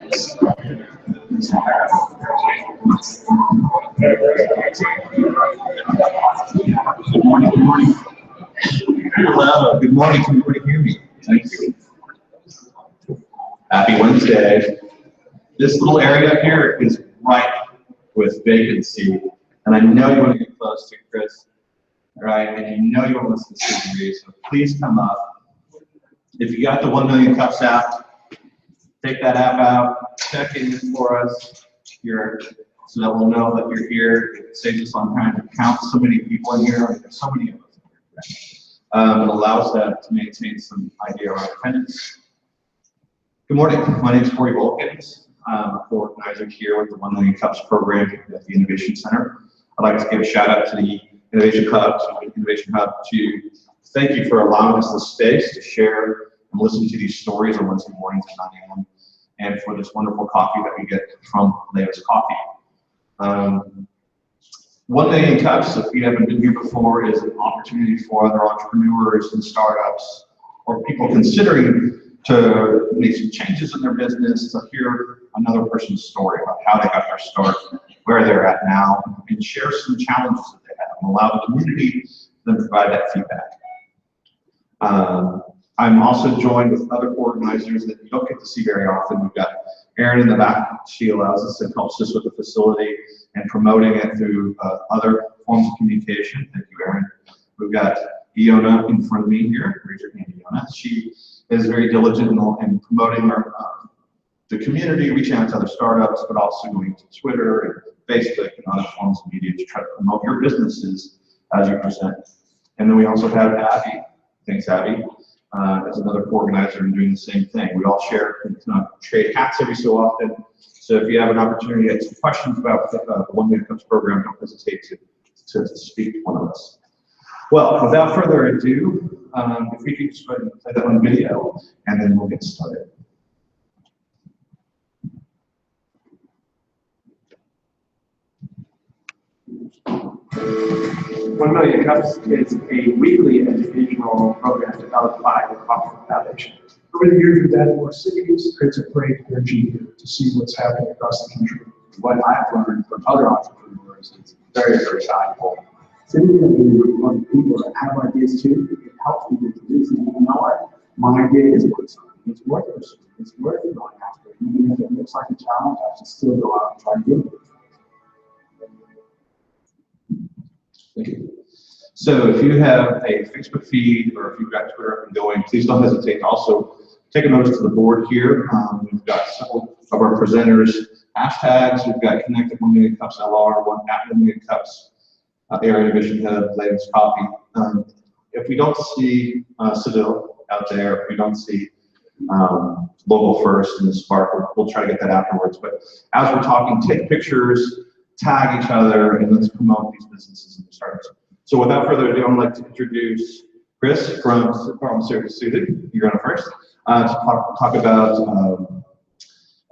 Good morning, good morning. Hello, good morning. Can everybody hear me? Thank you. Happy Wednesday. This little area here is ripe with vacancy, and I know you want to get close to Chris, right? And you know you want to listen to Susan, so please come up. If you got the 1 Million Cups app, take that app out, check in for us here, so that we'll know that you're here. It saves us on trying to count so many people in here. There's so many of us in here. It allows that to maintain some idea around attendance. Good morning. My name is Corey Volkins. I'm a co-organizer here with the 1 Million Cups program at the Innovation Center. I'd like to give a shout out to the Innovation Hub to thank you for allowing us the space to share and listen to these stories on Wednesday mornings at 9 a.m. and for this wonderful coffee that we get from Leo's Coffee. 1 Million Cups, if you haven't been here before, is an opportunity for other entrepreneurs and startups or people considering to make some changes in their business to hear another person's story about how they got their start, where they're at now, and share some challenges that they have and allow the community to then provide that feedback. I'm also joined with other organizers that you don't get to see very often. We've got Erin in the back. She allows us and helps us with the facility and promoting it through other forms of communication. Thank you, Erin. We've got Iona in front of me here. Raise your hand, Iona. She is very diligent in promoting the community, reaching out to other startups, but also going to Twitter and Facebook and other forms of media to try to promote your businesses as you present. And then we also have Abby. Thanks, Abby. As another organizer and doing the same thing. We all share and trade hats every so often. So if you have an opportunity to get some questions about the 1 Million Cups program, don't hesitate to speak to one of us. Well, without further ado, if we could just go ahead and play that one video, and then we'll get started. 1 Million Cups is a weekly educational program developed by the Coffee Foundation. Over the years, we've added more cities. It's a great energy to see what's happening across the country. What I've learned from other entrepreneurs is very, very valuable. Sitting in a room with other people that have ideas too, it helps people to do something. You know what? My idea is good something. It's worth pursuing. It's worth going after. Even if it looks like a challenge, I should still go out and try to do it. Thank you. So if you have a Facebook feed or if you've got Twitter up and going, please don't hesitate to also take a notice to the board here. We've got several of our presenters hashtags. We've got Connected 1 Million Cups LR, 1 Million Cups, Air Innovation Hub, Leo's Coffee. If we don't see Citadel out there, if we don't see Local First and the Spark, we'll try to get that afterwards. But as we're talking, take pictures, tag each other, and let's promote these businesses and startups. So without further ado, I'd like to introduce Chris from Citadel. You're on first to talk about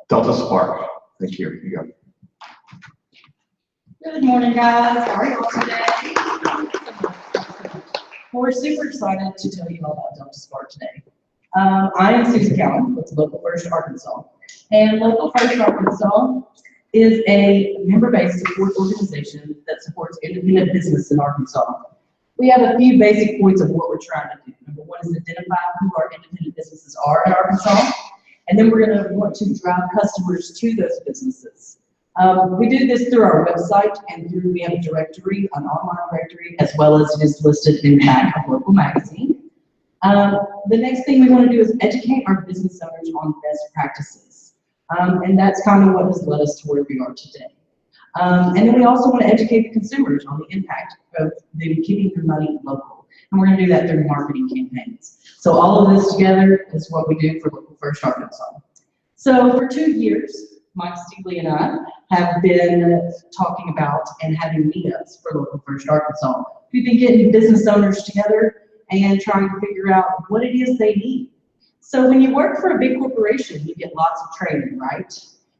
Delta Spark. Thank you. Here you go. Good morning, guys. How are you all today? Well, we're super excited to tell you all about Delta Spark today. I am Susan Cowan with Local First Arkansas. And Local First Arkansas is a member-based support organization that supports independent business in Arkansas. We have a few basic points of what we're trying to do. Number one is identify who our independent businesses are in Arkansas, and then we're going to want to drive customers to those businesses. We do this through our website and through, we have a directory, an online directory, as well as it is listed in the back of Local Magazine. The next thing we want to do is educate our business owners on best practices. And that's kind of what has led us to where we are today. And then we also want to educate the consumers on the impact of them keeping their money local. And we're going to do that through marketing campaigns. So all of this together is what we do for Local First Arkansas. So for 2 years, Mike Steely and I have been talking about and having meetups for Local First Arkansas. We've been getting business owners together and trying to figure out what it is they need. So when you work for a big corporation, you get lots of training, right?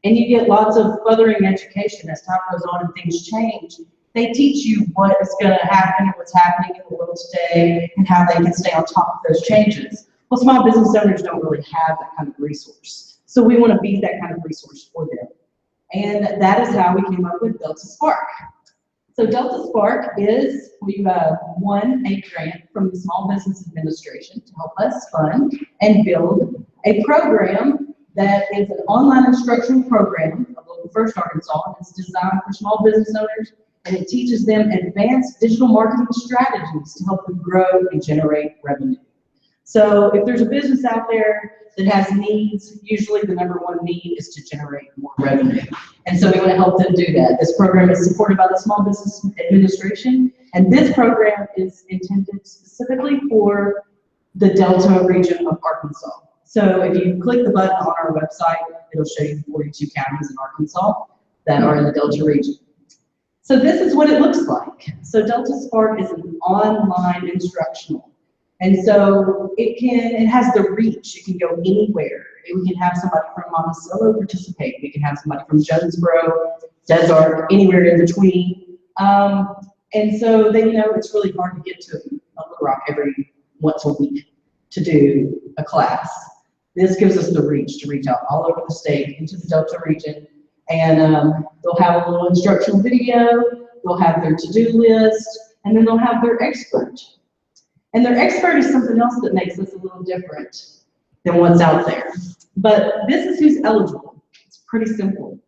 And you get lots of furthering education as time goes on and things change. They teach you what is going to happen and what's happening in the world today and how they can stay on top of those changes. Well, small business owners don't really have that kind of resource. So So we want to be that kind of resource for them. And that is how we came up with Delta Spark. So Delta Spark is, we've won a grant from the Small Business Administration to help us fund and build a program that is an online instructional program of Local First Arkansas. It's designed for small business owners, and it teaches them advanced digital marketing strategies to help them grow and generate revenue. So if there's a business out there that has needs, usually the number one need is to generate more revenue. And so we want to help them do that. This program is supported by the Small Business Administration, and this program is intended specifically for the Delta region of Arkansas. So if you click the button on our website, it'll show you 42 counties in Arkansas that are in the Delta region. So this is what it looks like. So Delta Spark is an online instructional. And so it has the reach. It can go anywhere. We can have somebody from Monticello participate. We can have somebody from Jonesboro, Desert, anywhere in between. And so they know it's really hard to get to Little Rock every once a week to do a class. This gives us the reach to reach out all over the state into the Delta region. And they'll have a little instructional video. They'll have their to-do list, and then they'll have their expert. And their expert is something else that makes us a little different than what's out there. But this is who's eligible. It's pretty simple.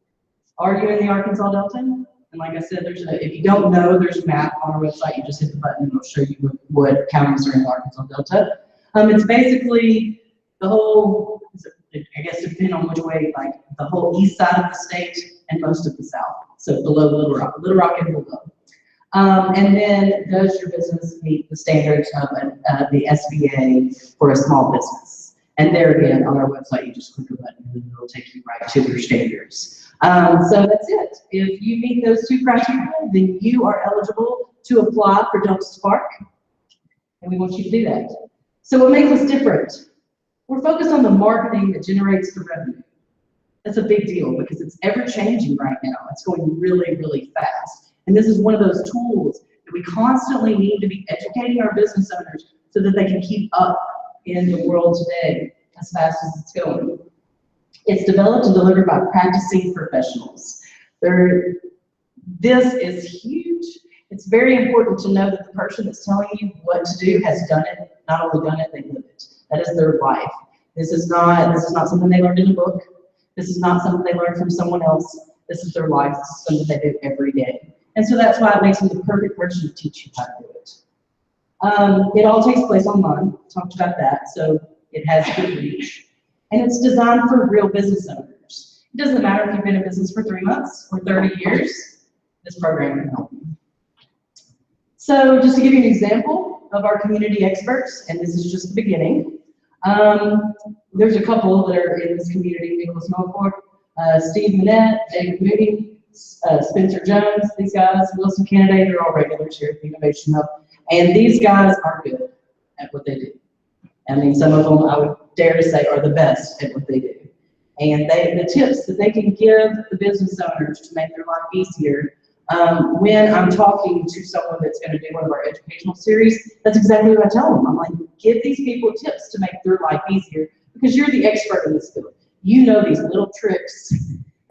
Are you in the Arkansas Delta? And like I said, if you don't know, there's a map on our website. You just hit the button and it'll show you what counties are in the Arkansas Delta. It's basically the whole, I guess depending on which way, like the whole east side of the state and most of the south. So below Little Rock and below. And then does your business meet the standards of the SBA for a small business? And there again, on our website, you just click a button and it'll take you right to their standards. So that's it. If you meet those two criteria, then you are eligible to apply for Delta Spark. And we want you to do that. So what makes us different? We're focused on the marketing that generates the revenue. That's a big deal because it's ever changing right now. It's going really, really fast. And this is one of those tools that we constantly need to be educating our business owners so that they can keep up in the world today as fast as it's going. It's developed and delivered by practicing professionals. This is huge. It's very important to know that the person that's telling you what to do has done it, not only done it, they live it. That is their life. This is not something they learned in a book. This is not something they learned from someone else. This is their life. This is something they do every day. And so that's why it makes them the perfect person to teach you how to do it. It all takes place online. Talked about that. So it has good reach. And it's designed for real business owners. It doesn't matter if you've been in business for 3 months or 30 years, this program can help you. So just to give you an example of our community experts, and this is just the beginning, there's a couple that are in this community, Nicholas Melford, Steve Manette, David Moody, Spencer Jones, these guys, Wilson Kennedy, they're all regulars here at the Innovation Hub. And these guys are good at what they do. I mean, some of them I would dare to say are the best at what they do. And the tips that they can give the business owners to make their life easier, when I'm talking to someone that's going to do one of our educational series, that's exactly what I tell them. I'm like, give these people tips to make their life easier because you're the expert in this field. You know these little tricks.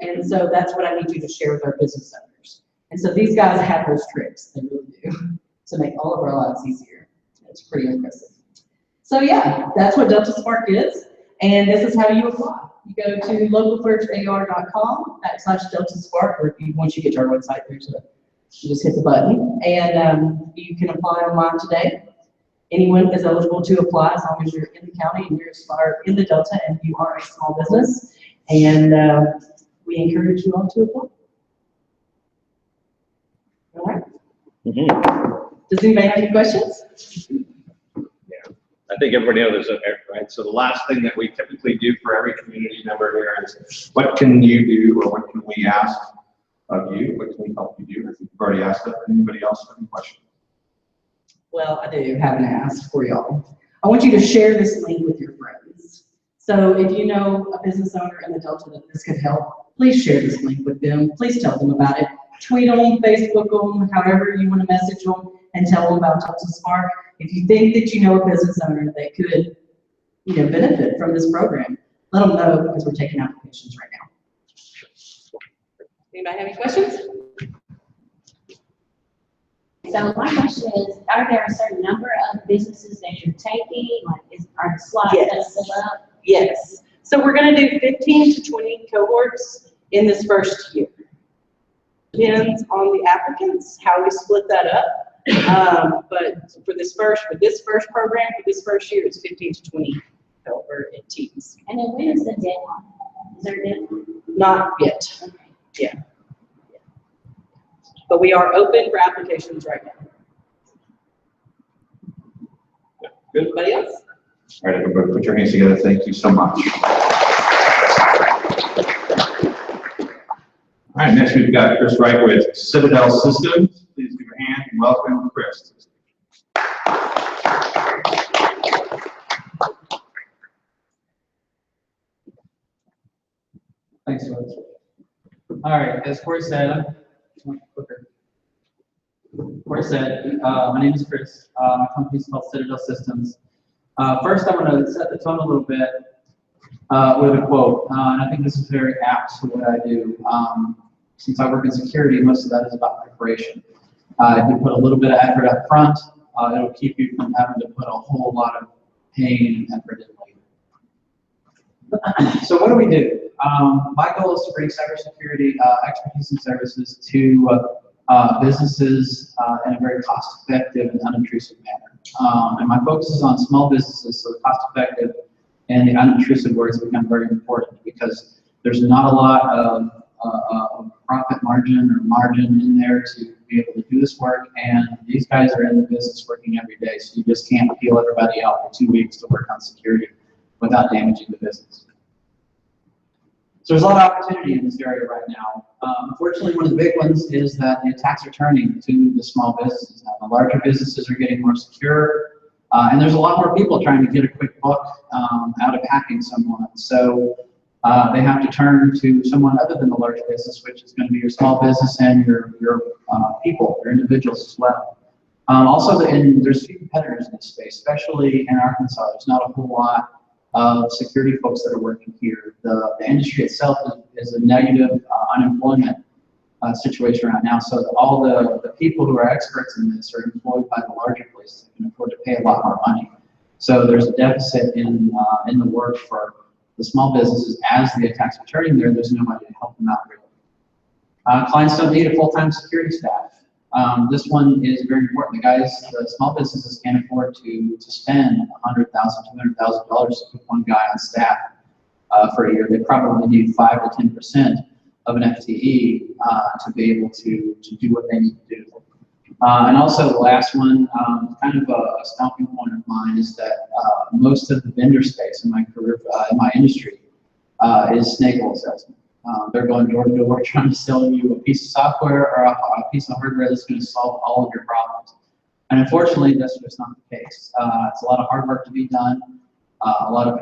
And so that's what I need you to share with our business owners. And so these guys have those tricks, they really do, to make all of our lives easier. It's pretty impressive. So yeah, that's what Delta Spark is. And this is how you apply. You go to localfirstar.com/Delta Spark, or once you get to our website, you just hit the button. And you can apply online today. Anyone is eligible to apply as long as you're in the county and you're in the Delta and you are a small business. And we encourage you all to apply. All right. Does anybody have any questions? I think everybody knows this, right? So the last thing that we typically do for every community member here is, what can you do, or what can we ask of you? What can we help you do? I think you've already asked that. Anybody else have any questions? Well, I do have an ask for y'all. I want you to share this link with your friends. So if you know a business owner in the Delta that this could help, please share this link with them. Please tell them about it. Tweet them, Facebook them, however you want to message them, and tell them about Delta Spark. If you think that you know a business owner that could, benefit from this program, let them know because we're taking applications right now. Anybody have any questions? So my question is, are there a certain number of businesses that you're taking? Like, are the slots Yes. that fill up? Yes. So we're gonna do 15 to 20 cohorts in this first year. Depends on the applicants, how we split that up. But for this first program, for this first year, it's 15 to 20 cohort teams. And then when is the deadline? Is there a deadline? Not yet, Okay. yeah. But we are open for applications right now. Good. Anybody else? All right, everybody, put your hands together. Thank you so much. All right, next we've got Chris Wright with Citadel Systems. Please give your hand and welcome Chris. Thanks, George. All right, as Corey said, my name is Chris. My company's called Citadel Systems. First, I want to set the tone a little bit with a quote, and I think this is very apt to what I do. Since I work in security, most of that is about preparation. If you put a little bit of effort up front, it'll keep you from having to put a whole lot of pain and effort in later. So what do we do? My goal is to bring cybersecurity expertise and services to businesses in a very cost-effective and unintrusive manner. And my focus is on small businesses, so the cost-effective and the unintrusive words become very important because there's not a lot of profit margin or margin in there to be able to do this work, and these guys are in the business working every day, so you just can't peel everybody out for 2 weeks to work on security without damaging the business. So there's a lot of opportunity in this area right now. Unfortunately, one of the big ones is that the attacks are turning to the small businesses now. The larger businesses are getting more secure, and there's a lot more people trying to get a quick buck out of hacking someone. So they have to turn to someone other than the large business, which is going to be your small business and your people, your individuals as well. Also, there's few competitors in this space, especially in Arkansas. There's not a whole lot of security folks that are working here. The industry itself is a negative unemployment situation right now. So all the people who are experts in this are employed by the larger places that can afford to pay a lot more money. So there's a deficit in the work for the small businesses. As the attacks are turning there, there's nobody to help them out really. Clients don't need a full-time security staff. This one is very important. The small businesses can't afford to spend $100,000, $200,000 to put one guy on staff for a year. They probably need 5 to 10% of an FTE to be able to do what they need to do. And also the last one, kind of a stomping point of mine, is that most of the vendor space in my career, in my industry, is snake oil salesmen. They're going door to door trying to sell you a piece of software or a piece of hardware that's going to solve all of your problems. And unfortunately, that's just not the case. It's a lot of hard work to be done, a lot of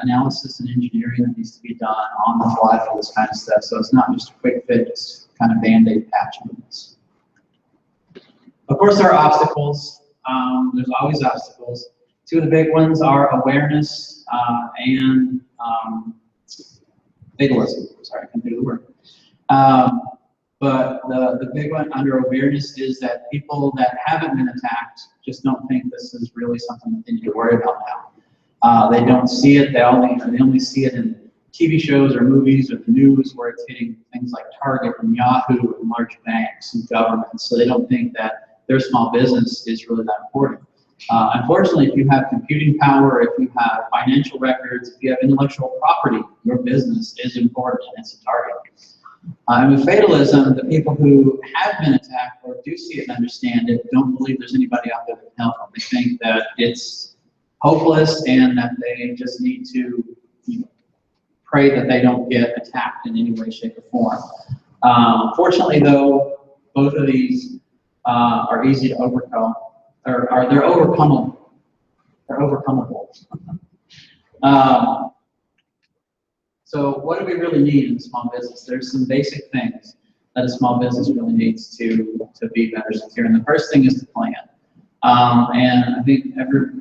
analysis and engineering that needs to be done on the fly for this kind of stuff. So it's not just a quick fix, kind of Band-Aid patch movements. Of course, there are obstacles. There's always obstacles. Two of the big ones are awareness and fatalism. Sorry, I can't do the word. But the big one under awareness is that people that haven't been attacked just don't think this is really something that they need to worry about now. They don't see it. They only see it in TV shows or movies or the news where it's hitting things like Target and Yahoo and large banks and governments. So they don't think that their small business is really that important. Unfortunately, if you have computing power, if you have financial records, if you have intellectual property, your business is important and it's a target. And with fatalism, the people who have been attacked or do see it and understand it don't believe there's anybody out there that can help them. They think that it's hopeless and that they just need to pray that they don't get attacked in any way, shape, or form. Fortunately, though, both of these are easy to overcome, or they're overcomable. They're overcomable. So what do we really need in small business? There's some basic things that a small business really needs to be better secure. And the first thing is to plan. And I think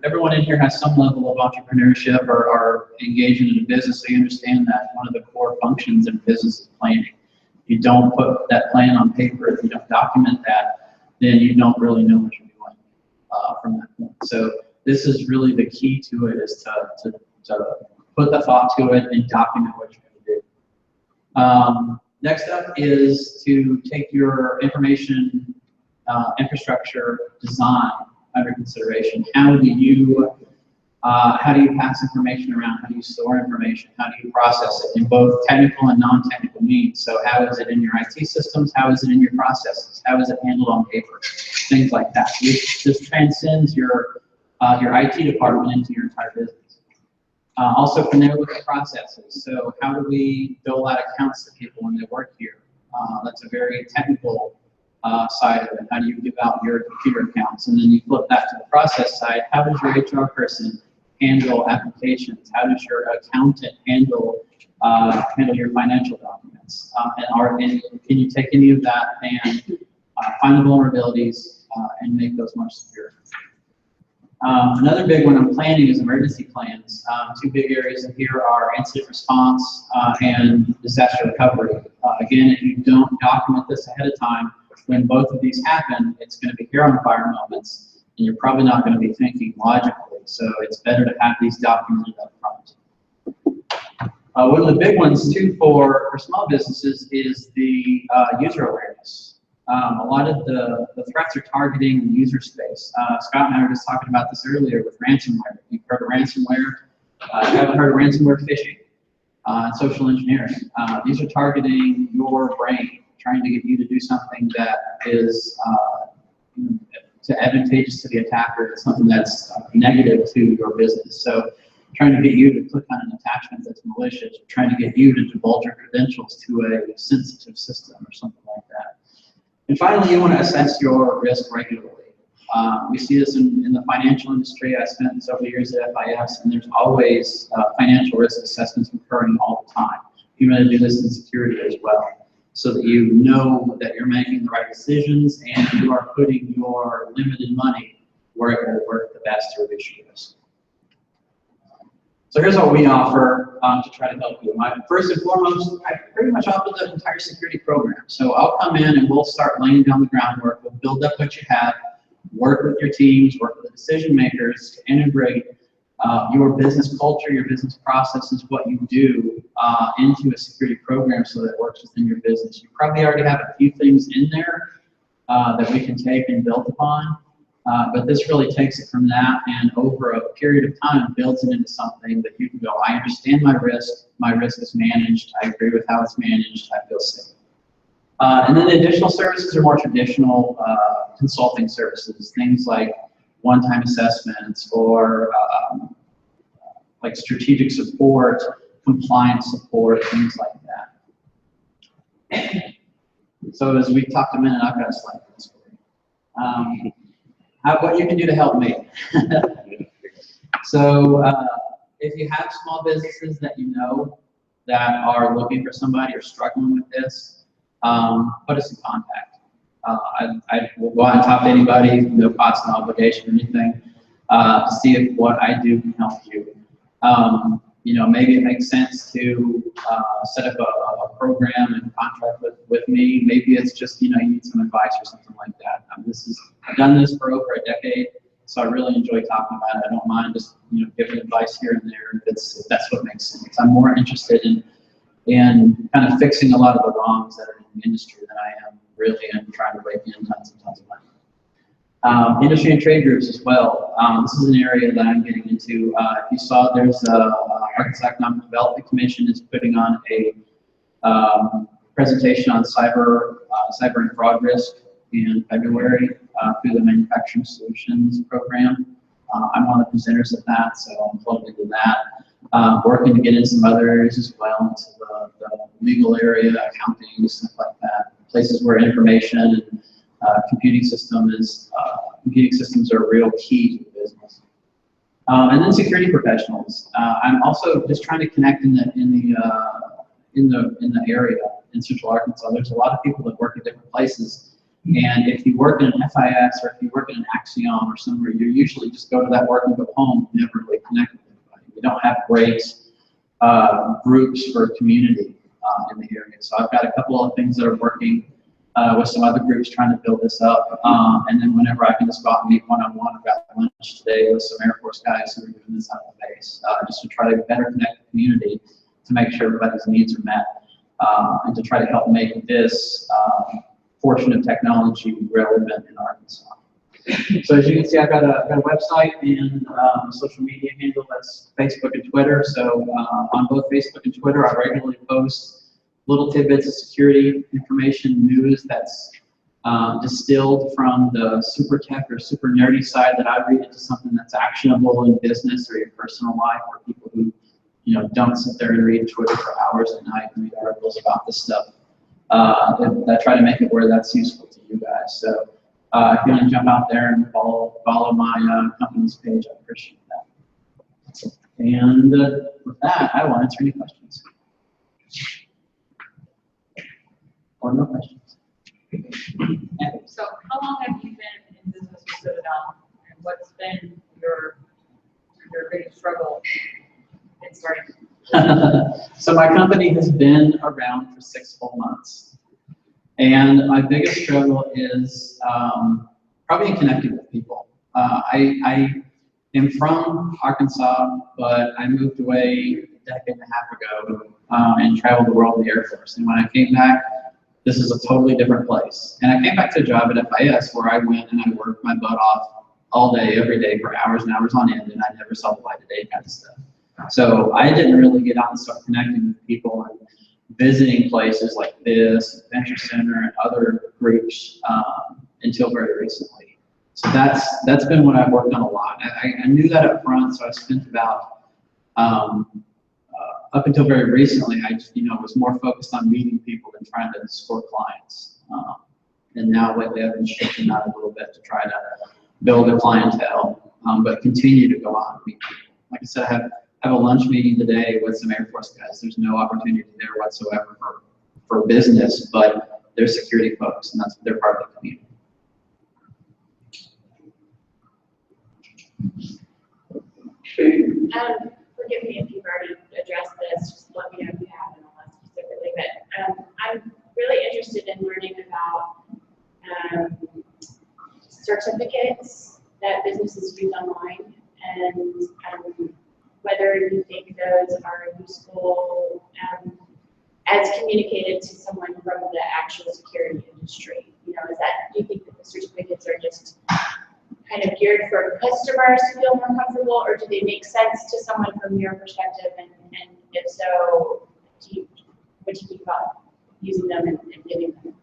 everyone in here has some level of entrepreneurship or are engaged in a business, so you understand that one of the core functions in business is planning. If you don't put that plan on paper, if you don't document that, then you don't really know what you're doing from that point. So this is really the key to it, is to put the thought to it and document what you're going to do. Next up is to take your information infrastructure design under consideration. How do you pass information around? How do you store information? How do you process it in both technical and non-technical means? So how is it in your IT systems? How is it in your processes? How is it handled on paper? Things like that. This transcends your IT department into your entire business. Also familiar with the processes. So how do we dole out accounts to people when they work here? That's a very technical side of it. How do you give out your computer accounts? And then you flip that to the process side. How does your HR person handle applications? How does your accountant handle your financial documents? And can you take any of that and find the vulnerabilities and make those much secure? Another big one I'm planning is emergency plans. Two big areas in here are incident response and disaster recovery. Again, if you don't document this ahead of time, when both of these happen, it's going to be hair on fire moments, and you're probably not going to be thinking logically. So it's better to have these documented up front. One of the big ones too for small businesses is the user awareness. A lot of the threats are targeting the user space. Scott and I were just talking about this earlier with ransomware. You've heard of ransomware. You haven't heard of ransomware phishing, social engineering. These are targeting your brain, trying to get you to do something that is advantageous to the attacker, something that's negative to your business. So trying to get you to click on an attachment that's malicious, or trying to get you to divulge your credentials to a sensitive system or something like that. And finally, you want to assess your risk regularly. We see this in the financial industry. I spent several years at FIS, and there's always financial risk assessments occurring all the time. You want to do this in security as well, so that you know that you're making the right decisions and you are putting your limited money where it will work the best to reduce your risk. So here's what we offer to try to help you. First and foremost, I pretty much offer the entire security program. So I'll come in and we'll start laying down the groundwork. We'll build up what you have, work with your teams, work with the decision makers to integrate your business culture, your business processes, what you do into a security program so that it works within your business. You probably already have a few things in there that we can take and build upon. But this really takes it from that and over a period of time builds it into something that you can go, I understand my risk is managed, I agree with how it's managed, I feel safe. And then the additional services are more traditional consulting services, things like one-time assessments or like strategic support, compliance support, things like that. So as we talked a minute, I've got a slide for this for you. What you can do to help me. So if you have small businesses that you know that are looking for somebody or struggling with this, put us in contact. I will go out and talk to anybody, no cost, no obligation or anything, to see if what I do can help you. Maybe it makes sense to set up a program and contract with me. Maybe it's just, you need some advice or something like that. I've done this for over a decade, so I really enjoy talking about it. I don't mind just, giving advice here and there if that's what makes sense. I'm more interested in kind of fixing a lot of the wrongs that are in the industry than I am really in trying to rake in tons and tons of money. Industry and trade groups as well. This is an area that I'm getting into. If you saw, there's Arkansas Economic Development Commission is putting on a presentation on cyber and fraud risk in February through the Manufacturing Solutions Program. I'm one of the presenters of that, so I'm plugged into that. Working to get in some other areas as well, into the legal area, accounting, stuff like that. Places where information and computing systems are a real key to the business. And then security professionals. I'm also just trying to connect in the area in Central Arkansas. There's a lot of people that work at different places And if you work in an FIS or if you work in an Axiom or somewhere, you usually just go to that work and go home, and never really connect with anybody. You don't have great groups for community in the area. So I've got a couple of things that are working with some other groups trying to build this up. And then whenever I can just go out and meet one-on-one, I've got lunch today with some Air Force guys who are doing this out of the base, just to try to better connect the community to make sure everybody's needs are met, and to try to help make this portion of technology relevant in Arkansas. So as you can see, I've got a website and a social media handle that's Facebook and Twitter. So on both Facebook and Twitter, I regularly post little tidbits of security information, news that's distilled from the super tech or super nerdy side that I read into something that's actionable in business or your personal life, for people who don't sit there and read Twitter for hours at night and read articles about this stuff. I try to make it where that's useful to you guys. So if you want to jump out there and follow my company's page, I appreciate that. And with that, I will answer any questions. Or no questions. Yeah. So how long have you been in business with Citadel, and what's been your biggest struggle in starting? So my company has been around for 6 full months. And my biggest struggle is probably in connecting with people. I am from Arkansas, but I moved away a decade and a half ago and traveled the world in the Air Force. And when I came back, this is a totally different place. And I came back to a job at FIS where I went and I worked my butt off all day, every day for hours and hours on end, and I never saw the light of day kind of stuff. So I didn't really get out and start connecting with people and visiting places like this, Venture Center, and other groups until very recently. So that's been what I've worked on a lot. I knew that up front, so I spent about up until very recently, I just, was more focused on meeting people than trying to score clients. And now lately I've been shifting out a little bit to try to build a clientele, but continue to go out and meet people. Like I said, I have a lunch meeting today with some Air Force guys. There's no opportunity there whatsoever for business, but they're security folks, and they're part of the community. Forgive me if you've already addressed this, just let me know if you have, and I'll ask specifically, but I'm really interested in learning about certificates that businesses use online, and whether you think those are useful as communicated to someone from the actual security industry. Do you think that the certificates are just kind of geared for customers to feel more comfortable, or do they make sense to someone from your perspective? And if so, what do you think about using them and giving them?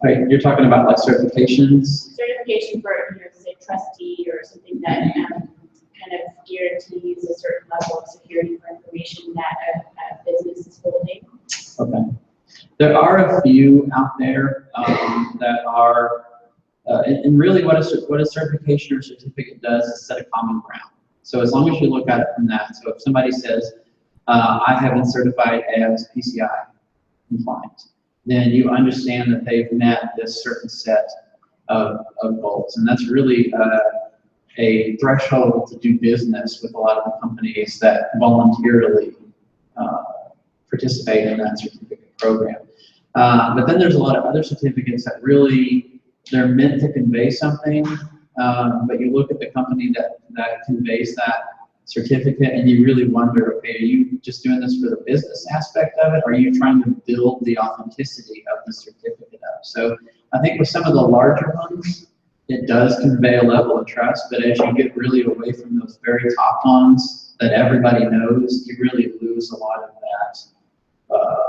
Right, you're talking about like certifications? Certification for, say, trustee or something that kind of guarantees a certain level of security for information that a business is holding. Okay. There are a few out there that are, and really what a certification or certificate does is set a common ground. So as long as you look at it from that, so if somebody says, I have been certified as PCI compliant, then you understand that they've met this certain set of goals. And that's really a threshold to do business with a lot of the companies that voluntarily participate in that certificate program. But then there's a lot of other certificates that really, they're meant to convey something, but you look at the company that conveys that certificate and you really wonder, okay, are you just doing this for the business aspect of it? Or are you trying to build the authenticity of the certificate up? So I think with some of the larger ones, it does convey a level of trust, but as you get really away from those very top ones that everybody knows, you really lose a lot of that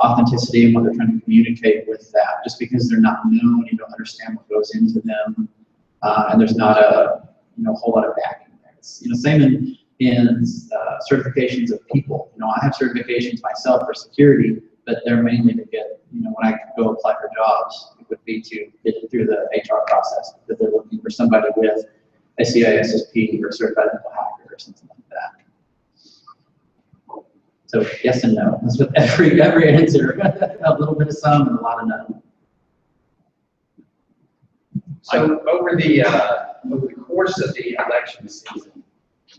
authenticity and what they're trying to communicate with that, just because they're not known, you don't understand what goes into them, and there's not a whole lot of backing there. It's, same in certifications of people. I have certifications myself for security, but they're mainly to get, when I go apply for jobs, it would be to get it through the HR process, because they're looking for somebody with a CISSP or certified mental hacker or something like that. So yes and no. That's with every answer. A little bit of some and a lot of none. So over the course of the election season,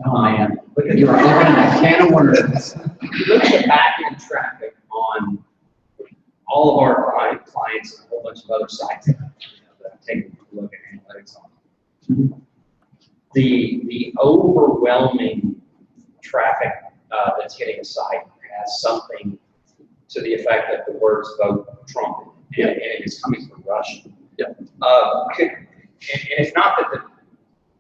Oh, man. look at You are opening a can of worms. look at the back-end traffic on all of our clients and a whole bunch of other sites that I've taken a look at analytics on. The overwhelming traffic that's hitting a site has something to the effect that the words vote Trump, and it is coming from Russia. Yeah. And it's not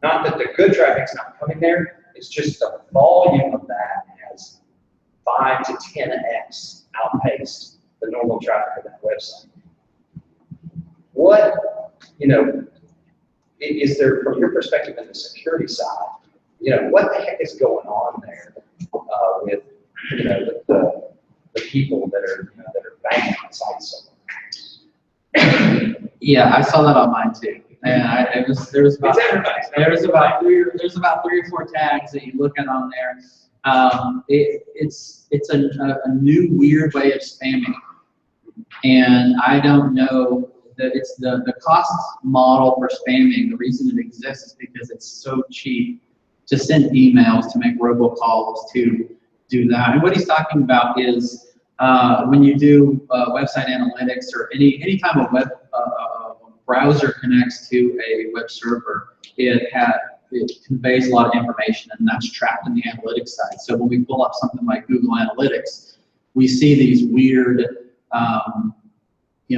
that the good traffic's not coming there, it's just the volume of that has 5 to 10x outpaced the normal traffic of that website. What, is there, from your perspective in the security side, what the heck is going on there with, the people that are banging on sites somewhere? Yeah, I saw that on mine too. And there's about It's everybody's. there's about 3 or 4 tags that you look at on there. It's a new weird way of spamming, and I don't know that it's the cost model for spamming. The reason it exists is because it's so cheap to send emails, to make robocalls, to do that. And what he's talking about is when you do website analytics or any time a web browser connects to a web server, it conveys a lot of information, and that's trapped in the analytics side. So when we pull up something like Google Analytics, we see these weird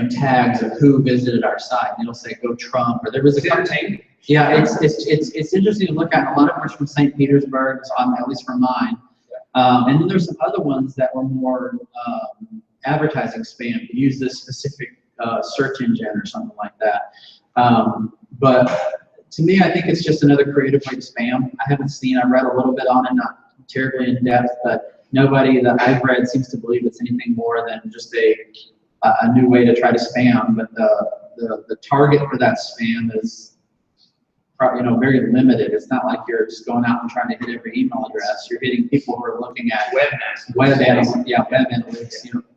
tags of who visited our site. And it'll say go Trump, or there was a entertaining. Yeah, it's interesting to look at. A lot of them are from St. Petersburg, at least from mine. And then there's some other ones that were more advertising spam. You use this specific search engine or something like that. But to me, I think it's just another creative way to spam. I read a little bit on it, not terribly in depth, but nobody that I've read seems to believe it's anything more than just a new way to try to spam. But the target for that spam is very limited. It's not like you're just going out and trying to hit every email address. You're hitting people who are looking at web analytics,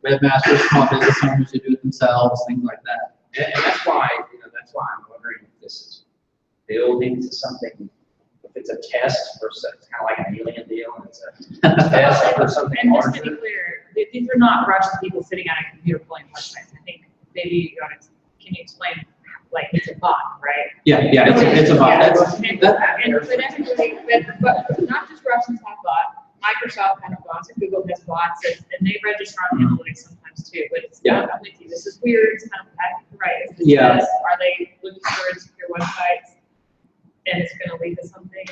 webmasters, small business owners who do it themselves, things like that. And that's why I'm wondering if this is building to something. If it's a test for it's kind of like an alien deal, and it's a test for something And just to larger. be clear, these are not Russian people sitting at a computer pulling websites. I think maybe can you explain, like, it's a bot, right? Yeah, it's a bot. Yeah, That's, and that, but everybody, but not just Russians have bots. Microsoft kind of bots, and Google has bots, and they register on analytics sometimes too. But it's not with you. This is weird. It's kind of right. Is this test? Are they looking for insecure websites? And it's going to lead to something.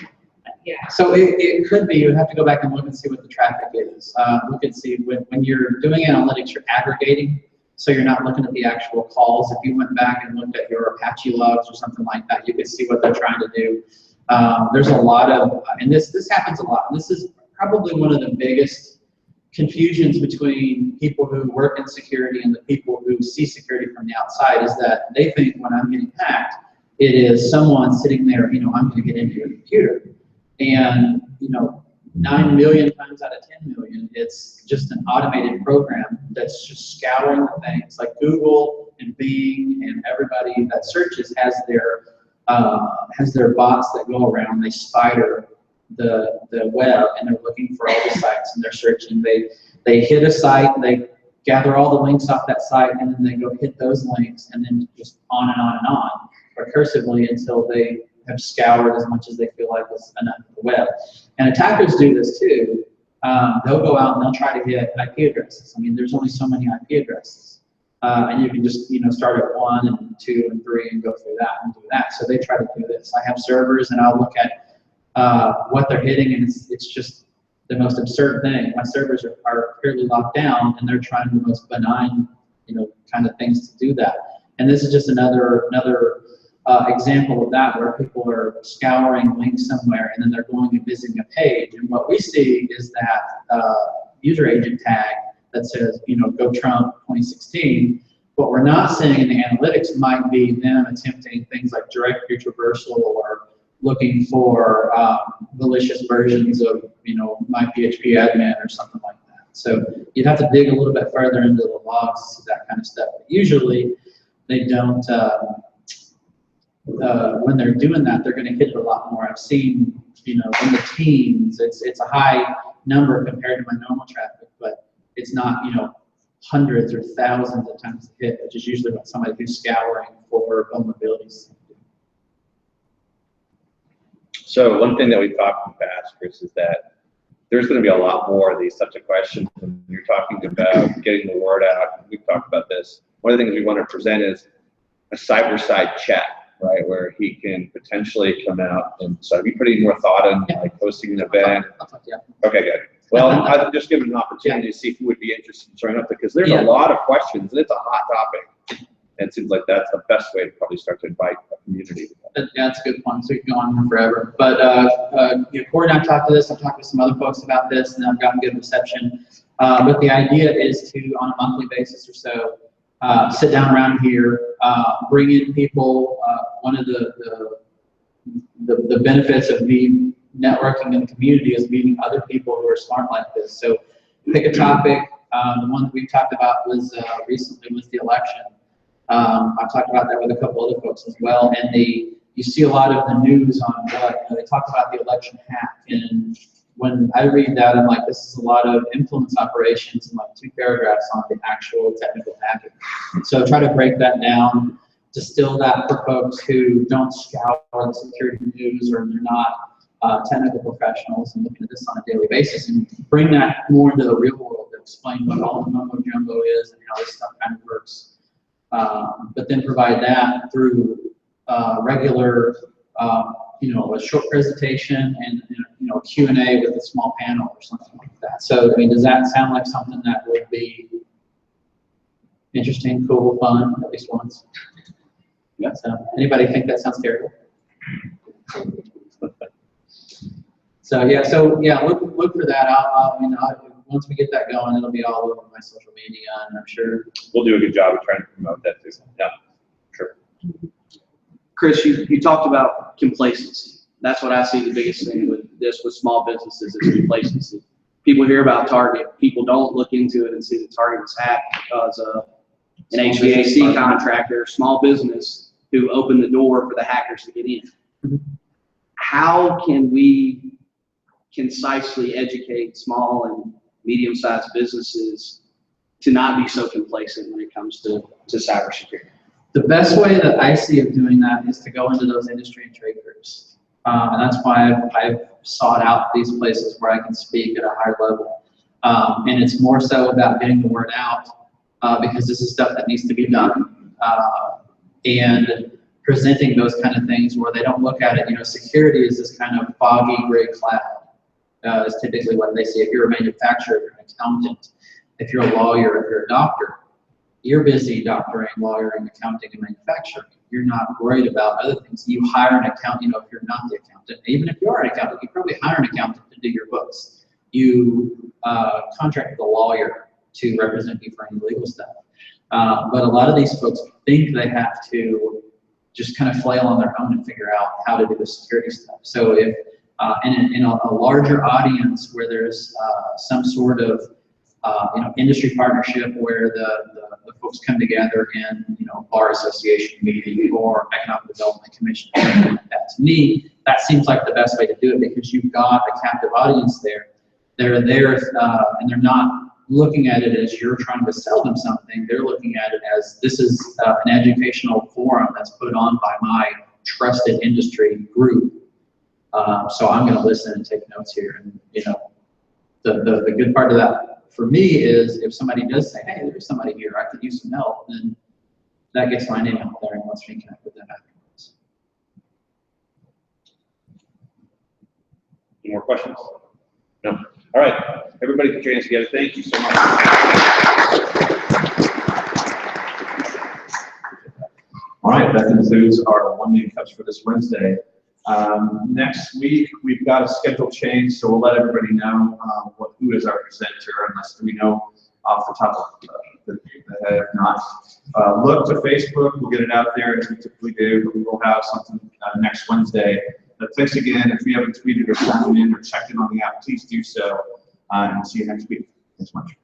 Yeah. So it could be. You have to go back and look and see what the traffic is. Look and see when you're doing analytics, you're aggregating. So you're not looking at the actual calls. If you went back and looked at your Apache logs or something like that, you could see what they're trying to do. There's a lot of, and this happens a lot. This is probably one of the biggest confusions between people who work in security and the people who see security from the outside, is that they think when I'm getting hacked, it is someone sitting there, I'm going to get into your computer. And, 9 million times out of 10 million, it's just an automated program that's just scouring the things. Like Google and Bing and everybody that searches has their bots that go around. They spider the web, and they're looking for all the sites, and they're searching. They hit a site, they gather all the links off that site, and then they go hit those links, and then just on and on and on, recursively, until they have scoured as much as they feel like is enough of the web. And attackers do this too. They'll go out and they'll try to hit IP addresses. I mean, there's only so many IP addresses. And you can just, start at 1 and 2 and 3 and go through that and do that. So they try to do this. I have servers, and I'll look at what they're hitting, and it's just the most absurd thing. My servers are fairly locked down, and they're trying the most benign, kind of things to do that. And this is just another example of that, where people are scouring links somewhere, and then they're going and visiting a page. And what we see is that user agent tag that says, go Trump 2016. What we're not seeing in the analytics might be them attempting things like directory traversal, or looking for malicious versions of, my PHP admin or something like that. So you'd have to dig a little bit further into the logs to see that kind of stuff. But usually they don't. when they're doing that, they're going to hit it a lot more. I've seen, you know, in the teens, it's a high number compared to my normal traffic, but it's not, you know, hundreds or thousands of times a hit, which is usually what somebody who's scouring for vulnerabilities. So one thing that we've talked in the past, Chris, is that there's going to be a lot more of these types of questions when you're talking about getting the word out. We've talked about this. One of the things we want to present is a cyber-side chat, right, where he can potentially come out and so be putting more thought in, like hosting an event. Okay, good. Well, I've just given an opportunity to see if you would be interested in showing up, because there's a lot of questions and it's a hot topic. And it seems like that's the best way to probably start to invite a community. Yeah, that's a good point. So you can go on forever. But you know, Corey and I've talked to this. I've talked to some other folks about this, and I've gotten good reception. But the idea is to, on a monthly basis or so, sit down around here, bring in people. One of the benefits of me networking in the community is meeting other people who are smart like this. So pick a topic. The one that we talked about was recently was the election. I've talked about that with a couple other folks as well, and you see a lot of the news on what, you know, they talk about the election hack, and when I read that, I'm like, this is a lot of influence operations and like 2 paragraphs on the actual technical hacking. So try to break that down, distill that for folks who don't scour the security news or they're not technical professionals and looking at this on a daily basis, and bring that more into the real world to explain what all the mumbo jumbo is and how this stuff kind of works. But then provide that through regular, you know, a short presentation and you know, a Q&A with a small panel or something like that. So, I mean, does that sound like something that would be interesting, cool, fun, at least once? Yeah. So, anybody think that sounds terrible? So yeah, look for that. Once we get that going, it'll be all over my social media, and I'm sure we'll do a good job of trying to promote that too. Yeah, sure. Chris, you talked about complacency. That's what I see the biggest thing with this, with small businesses, is complacency. People hear about Target. People don't look into it and see that Target was hacked because of an HVAC contractor, small business, who opened the door for the hackers to get in. How can we concisely educate small and medium-sized businesses to not be so complacent when it comes to cybersecurity? The best way that I see of doing that is to go into those industry and trade groups. And that's why I've sought out these places where I can speak at a higher level. And it's more so about getting the word out, because this is stuff that needs to be done. And presenting those kind of things where they don't look at it, you know, security is this kind of foggy gray cloud. Is typically what they see. If you're a manufacturer, if you're an accountant, if you're a lawyer, if you're a doctor, you're busy doctoring, lawyering, accounting, and manufacturing. You're not worried about other things. You hire an accountant, you know, if you're not the accountant. Even if you are an accountant, you probably hire an accountant to do your books. You contract with a lawyer to represent you for any legal stuff. But a lot of these folks think they have to just kind of flail on their own and figure out how to do the security stuff. So if in a larger audience where there's some sort of you know, industry partnership where the folks come together in, you know, bar association meeting or economic development commission, something like that. To me, that seems like the best way to do it, because you've got a captive audience there. They're there and they're not looking at it as you're trying to sell them something. They're looking at it as this is an educational forum that's put on by my trusted industry group. So I'm going to listen and take notes here. And, you know, the good part of that for me is if somebody does say, hey, there's somebody here, I could use some help, then that gets my name out there and lets me connect with them afterwards. Any more questions? No? All right. Everybody put your hands together. Thank you so much. All right. That concludes our one-name cuts for this Wednesday. Next week, we've got a schedule change, so we'll let everybody know who is our presenter, unless we know off the top of the head. If not, look to Facebook. We'll get it out there as we typically do, but we will have something next Wednesday. But thanks again. If you haven't tweeted or signed in or checked in on the app, please do so. And see you next week. Thanks much.